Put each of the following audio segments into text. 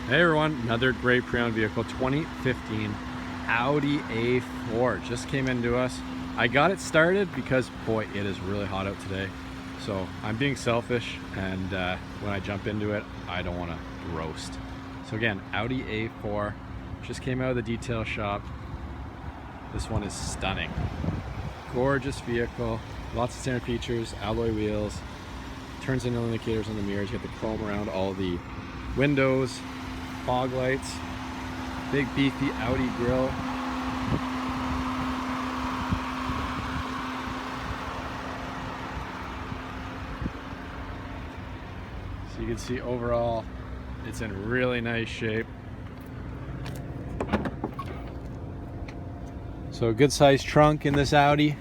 Hey everyone, another great pre-owned vehicle, 2015 Audi A4 just came into us. I got it started because boy, it is really hot out today. So I'm being selfish, and when I jump into it, I don't want to roast. So again, Audi A4 just came out of the detail shop. This one is stunning. Gorgeous vehicle, lots of standard features, alloy wheels, turn signal indicators on the mirrors, you get the chrome around all the windows, fog lights, big beefy Audi grille. So you can see overall it's in really nice shape. So a good sized trunk in this Audi.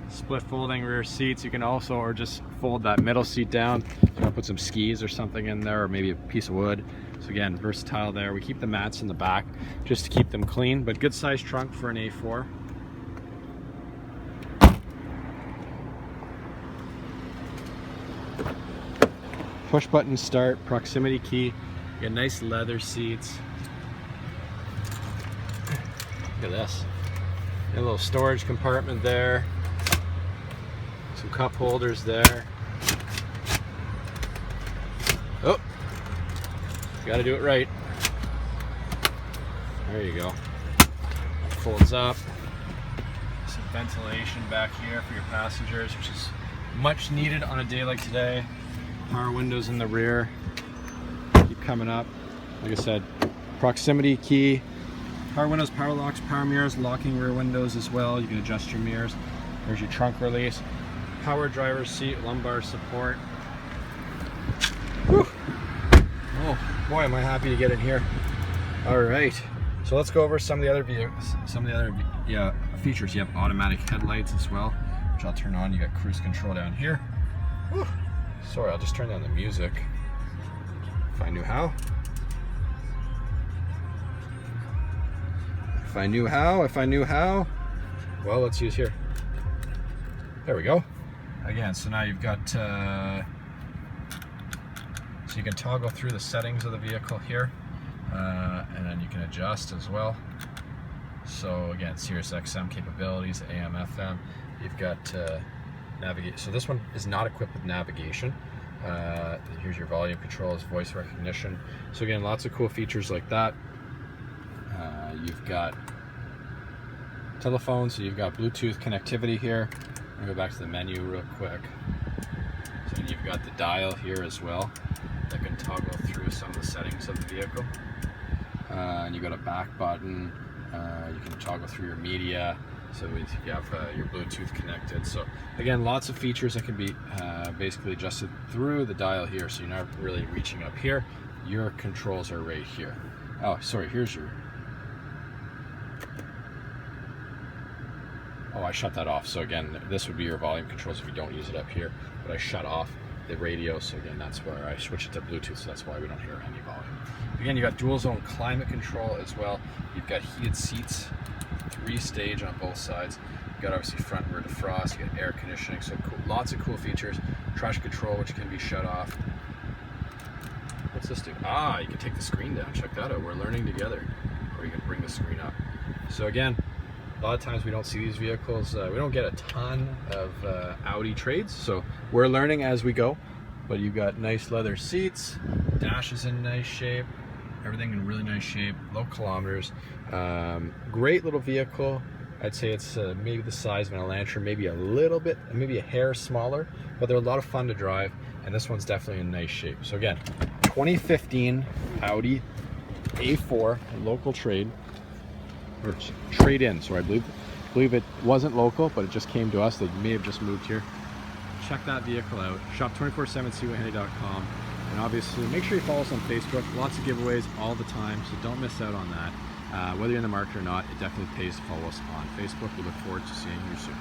Split folding rear seats. You can also, or just fold that middle seat down. You want to put some skis or something in there, or maybe a piece of wood. So again, versatile there. We keep the mats in the back just to keep them clean, but good sized trunk for an A4. Push button start, proximity key. You get nice leather seats. Look at this. A little storage compartment there. Some cup holders there. Oh, gotta do it right. There you go. Folds up. Some ventilation back here for your passengers, which is much needed on a day like today. Power windows in the rear. Keep coming up. Like I said, proximity key. Power windows, power locks, power mirrors, locking rear windows as well. You can adjust your mirrors. There's your trunk release. Power driver's seat, lumbar support. Whew. Oh boy, am I happy to get in here. All right, so let's go over some of the other features. You have automatic headlights as well, which I'll turn on. You got cruise control down here. Whew. Sorry, I'll just turn down the music if I knew how. If I knew how. Well, let's use here. There we go. Again, so now you've got, so you can toggle through the settings of the vehicle here, and then you can adjust as well. So again, Sirius XM capabilities, AM, FM. You've got navigate. So this one is not equipped with navigation. Here's your volume controls, voice recognition. So again, lots of cool features like that. You've got telephone, so you've got Bluetooth connectivity here. I'll go back to the menu real quick. So then you've got the dial here as well that can toggle through some of the settings of the vehicle. And you've got a back button. You can toggle through your media. So you have your Bluetooth connected. So again, lots of features that can be basically adjusted through the dial here. So you're not really reaching up here. Your controls are right here. Oh, sorry, here's your... Oh, I shut that off. So again, this would be your volume controls if you don't use it up here, but I shut off the radio. So again, that's where I switch it to Bluetooth. So that's why we don't hear any volume. Again, you got dual zone climate control as well. You've got heated seats, 3-stage on both sides. You've got obviously front and rear defrost. You got air conditioning. So cool, lots of cool features. Traction control, which can be shut off. What's this do? Ah, you can take the screen down. Check that out. We're learning together. Or you can bring the screen up. So again, a lot of times we don't see these vehicles. We don't get a ton of Audi trades, so we're learning as we go. But you've got nice leather seats, dash is in nice shape, everything in really nice shape, low kilometers. Great little vehicle. I'd say it's maybe the size of an Elantra, maybe a little bit, maybe a hair smaller, but they're a lot of fun to drive, and this one's definitely in nice shape. So again, 2015 Audi A4, local trade. Or trade in, so I believe it wasn't local, but it just came to us. They may have just moved here. Check that vehicle out. Shop 24/7cwhenry.com, and obviously make sure you follow us on Facebook. Lots of giveaways all the time, so don't miss out on that. Whether you're in the market or not, it definitely pays to follow us on Facebook. We look forward to seeing you soon.